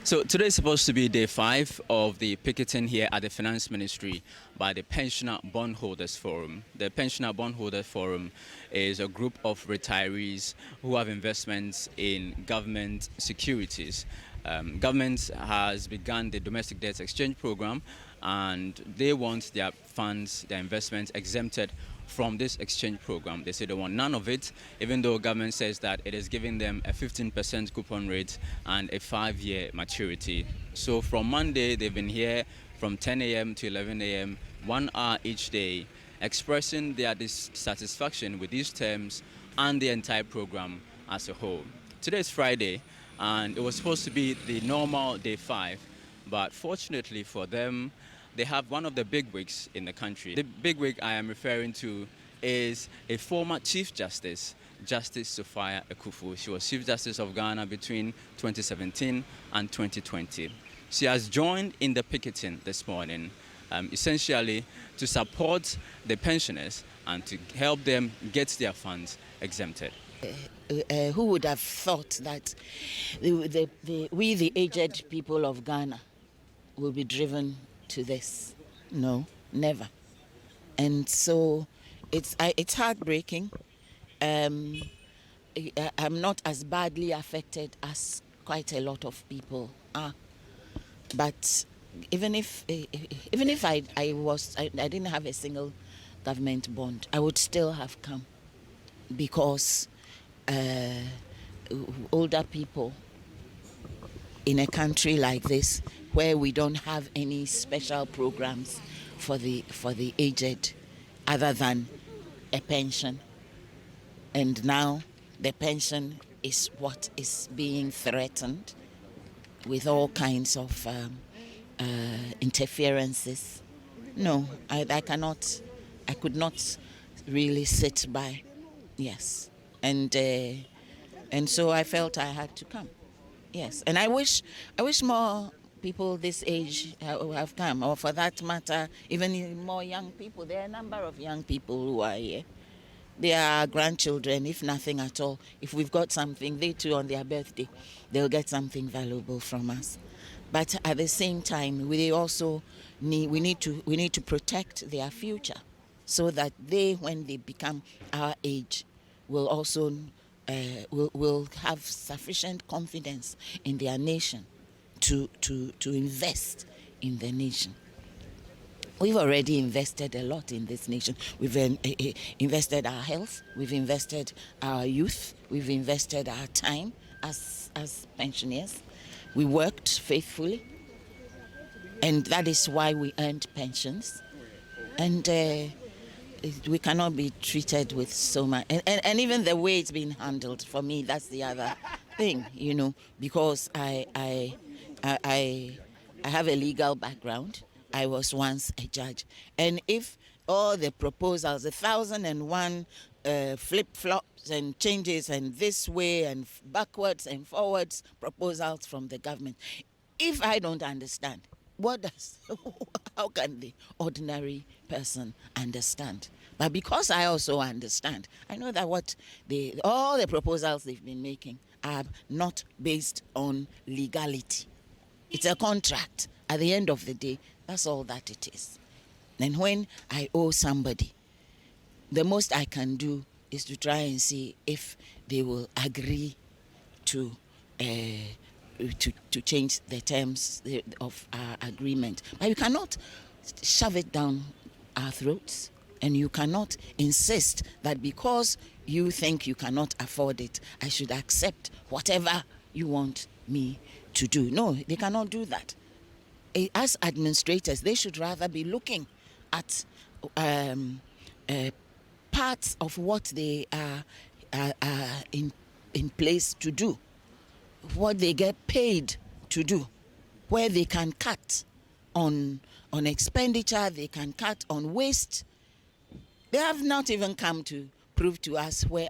So today is supposed to be day 5 of the picketing here at the Finance Ministry by the Pensioner Bondholders Forum. The Pensioner Bondholders Forum is a group of retirees who have investments in government securities. Government has begun the domestic debt exchange program, and they want their funds, their investments exempted from this exchange program. They say they want none of it, even though government says that it is giving them a 15% coupon rate and a 5-year maturity. So from Monday, they've been here from 10 a.m. to 11 a.m., 1 hour each day, expressing their dissatisfaction with these terms and the entire program as a whole. Today is Friday, and it was supposed to be the normal day 5, but fortunately for them, they have one of the bigwigs in the country. The bigwig I am referring to is a former Chief Justice, Justice Sophia Ekufu. She was Chief Justice of Ghana between 2017 and 2020. She has joined in the picketing this morning, essentially to support the pensioners and to help them get their funds exempted. Who would have thought that we, the aged people of Ghana, will be driven to this? No, never. And so it's heartbreaking. I'm not as badly affected as quite a lot of people are, but even if I didn't have a single government bond, I would still have come, because older people in a country like this, where we don't have any special programs for the aged other than a pension, and now the pension is what is being threatened with all kinds of interferences. No, I could not really sit by. Yes, and so I felt I had to come. Yes, and I wish more people this age have come, or for that matter, even more young people. There are a number of young people who are here. They are grandchildren, if nothing at all. If we've got something, they too on their birthday, they'll get something valuable from us. But at the same time, we need to protect their future, so that they, when they become our age, will also will have sufficient confidence in their nation to invest in the nation. We've already invested a lot in this nation. We've invested our health, we've invested our youth, we've invested our time as pensioners. We worked faithfully, and that is why we earned pensions. And we cannot be treated with so much, and even the way it's been handled, for me, that's the other thing, because I have a legal background. I was once a judge, and if all the proposals, 1,001 flip-flops and changes, and this way and backwards and forwards proposals from the government, if I don't understand, how can the ordinary person understand? But because I also understand, I know that all the proposals they've been making are not based on legality. It's a contract. At the end of the day, that's all that it is. And when I owe somebody, the most I can do is to try and see if they will agree to change the terms of our agreement. But you cannot shove it down our throats, and you cannot insist that because you think you cannot afford it, I should accept whatever you want me to do. No, they cannot do that. As administrators, they should rather be looking at parts of what they are in place to do, what they get paid to do, where they can cut on expenditure, they can cut on waste. They have not even come to prove to us where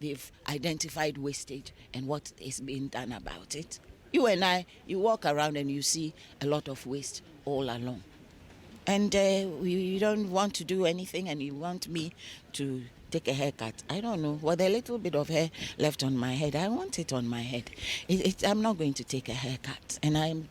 they've identified wastage and what is being done about it. You and I, you walk around and you see a lot of waste all along. And you don't want to do anything, and you want me to take a haircut. I don't know. With a little bit of hair left on my head, I want it on my head. I'm not going to take a haircut. And I'm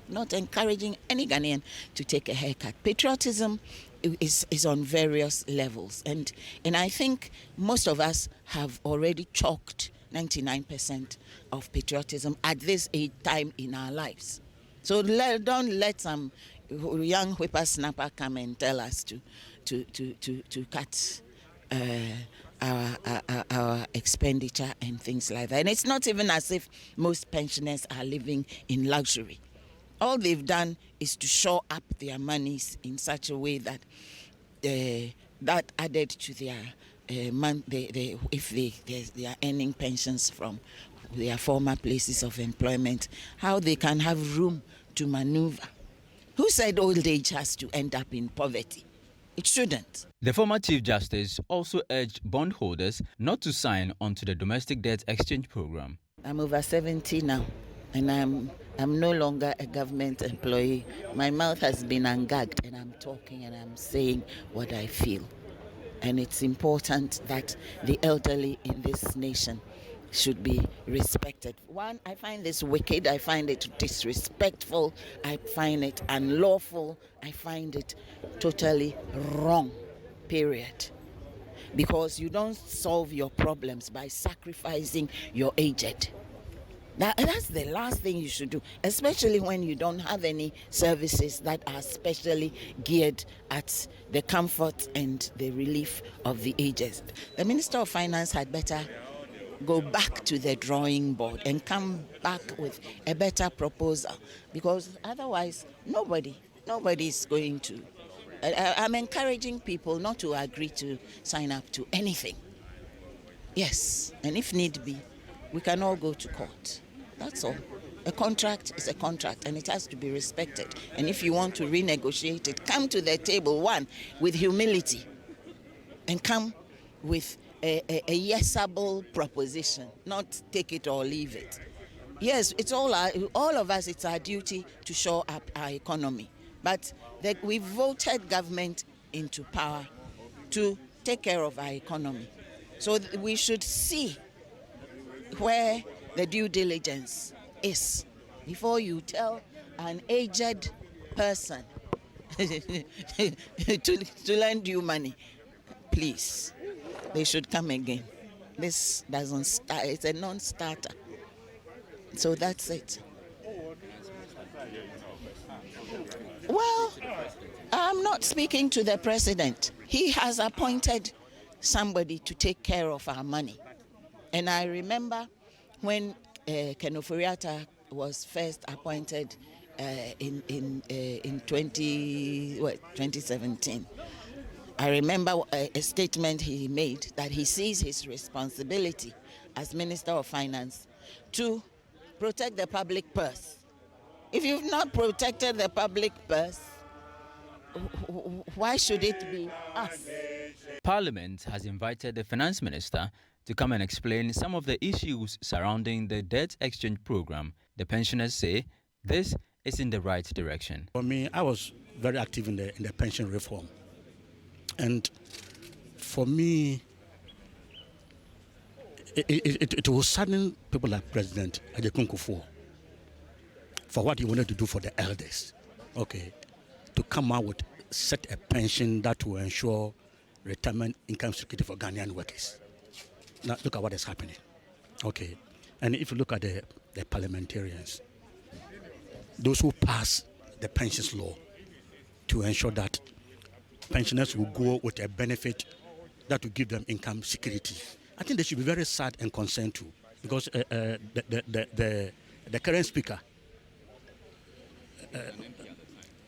not encouraging any Ghanaian to take a haircut. Patriotism is on various levels. And I think most of us have already chalked 99% of patriotism at this time in our lives. So don't let some young whippersnapper come and tell us to cut our expenditure and things like that. And it's not even as if most pensioners are living in luxury. All they've done is to shore up their monies in such a way that that added to their if they are earning pensions from their former places of employment, how they can have room to maneuver. Who said old age has to end up in poverty? It shouldn't. The former Chief Justice also urged bondholders not to sign onto the domestic debt exchange program. I'm over 70 now, and I'm no longer a government employee. My mouth has been ungagged, and I'm talking and I'm saying what I feel. And it's important that the elderly in this nation should be respected. One, I find this wicked, I find it disrespectful, I find it unlawful, I find it totally wrong, period. Because you don't solve your problems by sacrificing your aged. That's the last thing you should do, especially when you don't have any services that are specially geared at the comfort and the relief of the aged. The Minister of Finance had better go back to the drawing board and come back with a better proposal, because otherwise nobody is going to. I'm encouraging people not to agree to sign up to anything. Yes, and if need be, we can all go to court. That's all. A contract is a contract, and it has to be respected. And if you want to renegotiate it, come to the table, one, with humility, and come with a yesable proposition, not take it or leave it. Yes, it's all of us, it's our duty to shore up our economy. But we voted government into power to take care of our economy. So we should see where the due diligence is before you tell an aged person to lend you money. Please, they should come again. This doesn't start, it's a non-starter. So that's it. Well, I'm not speaking to the president. He has appointed somebody to take care of our money. And I remember when Ken Ofori-Atta was first appointed in 2017. I remember a statement he made that he sees his responsibility as Minister of Finance to protect the public purse. If you've not protected the public purse, why should it be us? Parliament has invited the Finance Minister to come and explain some of the issues surrounding the debt exchange program. The pensioners say this is in the right direction. For me, I was very active in the pension reform. And for me, it will sadden people like President Adekunle for what he wanted to do for the elders. Okay, to come out with set a pension that will ensure retirement income security for Ghanaian workers. Now look at what is happening. Okay, and if you look at the parliamentarians, those who pass the pensions law to ensure that pensioners will go with a benefit that will give them income security, I think they should be very sad and concerned too, because the current speaker,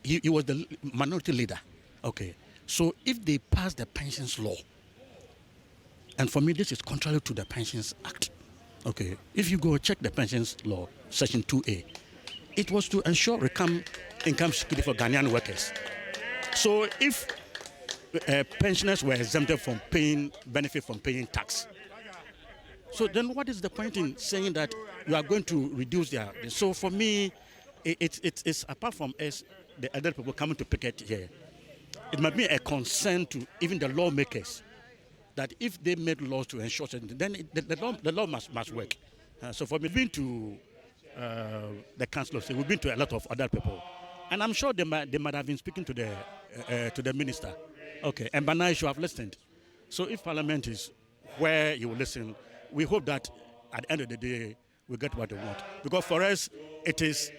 he was the minority leader. Okay, so if they pass the pensions law, and for me this is contrary to the Pensions Act. Okay, if you go check the pensions law, section 2A, it was to ensure income security for Ghanaian workers. So if pensioners were exempted from benefit from paying tax, so then what is the point in saying that you are going to reduce their? So for me, it's apart from us, the other people coming to picket here, it might be a concern to even the lawmakers that if they made laws to ensure something, then the law must work. So for me, we've been to the Council of State, we've been to a lot of other people, and I'm sure they might have been speaking to the minister. Okay, and by now you should have listened. So if Parliament is where you will listen, we hope that at the end of the day we get what they want. Because for us, it's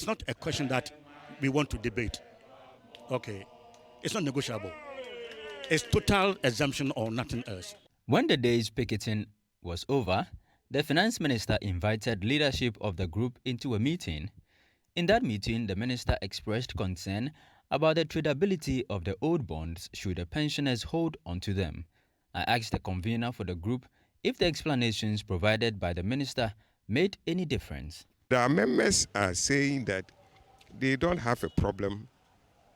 not a question that we want to debate. Okay, it's not negotiable. It's total exemption or nothing else. When the day's picketing was over, the finance minister invited leadership of the group into a meeting. In that meeting, the minister expressed concern about the tradability of the old bonds should the pensioners hold onto them. I asked the convener for the group if the explanations provided by the minister made any difference. The members are saying that they don't have a problem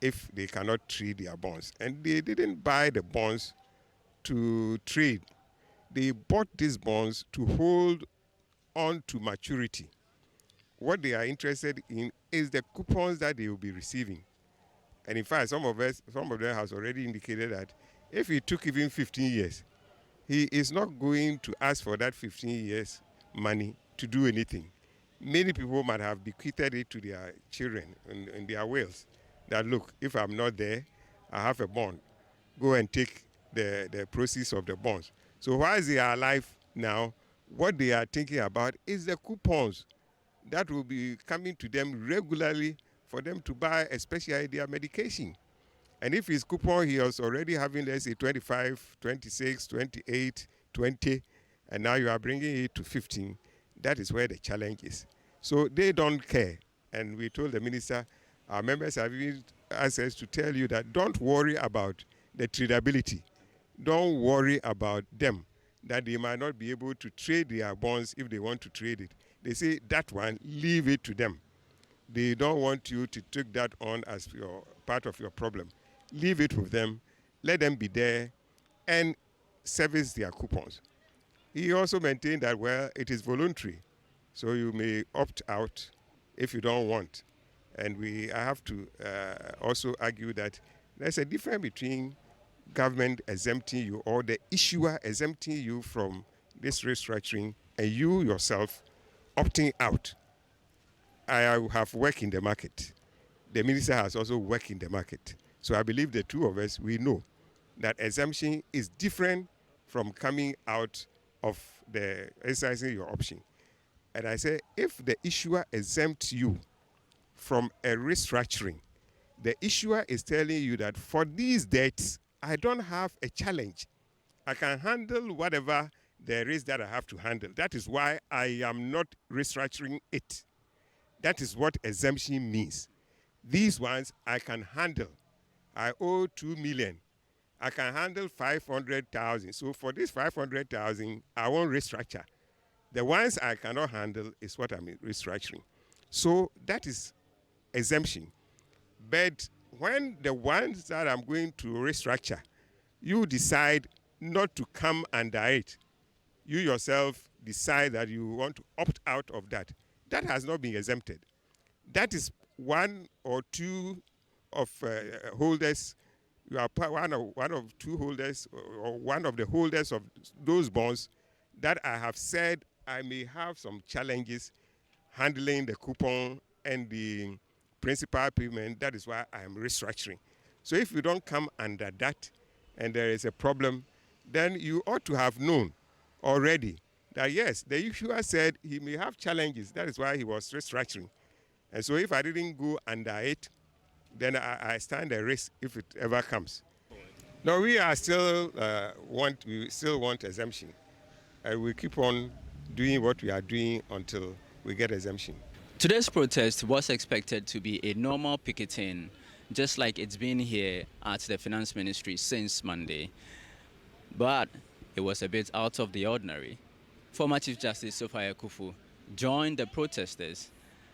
if they cannot trade their bonds. And they didn't buy the bonds to trade. They bought these bonds to hold on to maturity. What they are interested in is the coupons that they will be receiving. And in fact, some of them has already indicated that if he took even 15 years, he is not going to ask for that 15 years money to do anything. Many people might have bequeathed it to their children in their wills. That look, if I'm not there, I have a bond. Go and take the proceeds of the bonds. So while they are alive now, what they are thinking about is the coupons that will be coming to them regularly for them to buy, especially their medication. And if his coupon, he was already having, let's say, 25, 26, 28, 20, and now you are bringing it to 15, that is where the challenge is. So they don't care. And we told the minister, our members have even asked us to tell you that don't worry about the tradability. Don't worry about them, that they might not be able to trade their bonds if they want to trade it. They say that one, leave it to them. They don't want you to take that on as your part of your problem. Leave it with them. Let them be there and service their coupons. He also maintained that, well, it is voluntary, so you may opt out if you don't want. And I have to also argue that there's a difference between government exempting you or the issuer exempting you from this restructuring and you yourself opting out. I have worked in the market. The minister has also worked in the market. So I believe the two of us, we know that exemption is different from coming out of the exercising your option. And I say, if the issuer exempts you from a restructuring, the issuer is telling you that for these debts, I don't have a challenge. I can handle whatever there is that I have to handle. That is why I am not restructuring it. That is what exemption means. These ones I can handle. I owe 2 million. I can handle 500,000. So for this 500,000, I won't restructure. The ones I cannot handle is what I'm restructuring. So that is exemption. But when the ones that I'm going to restructure, you decide not to come under it, you yourself decide that you want to opt out of that, that has not been exempted. That is one or two of holders. You are one of two holders or one of the holders of those bonds that I have said I may have some challenges handling the coupon and the principal payment. That is why I am restructuring. So if you don't come under that and there is a problem, then you ought to have known already that yes, the issuer said he may have challenges. That is why he was restructuring. And so if I didn't go under it, then I stand a risk if it ever comes. No, we are still we still want exemption. And we keep on doing what we are doing until we get exemption. Today's protest was expected to be a normal picketing, just like it's been here at the Finance Ministry since Monday. But it was a bit out of the ordinary. Former Chief Justice Sophia Kufu joined the protesters,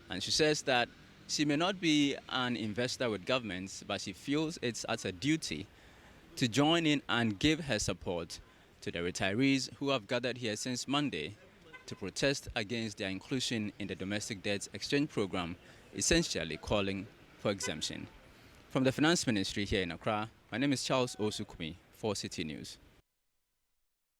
and she says that she may not be an investor with governments, but she feels it's as a duty to join in and give her support to the retirees who have gathered here since Monday to protest against their inclusion in the domestic debts exchange program, essentially calling for exemption. From the Finance Ministry here in Accra, My name is Charles Osukumi for Citi News.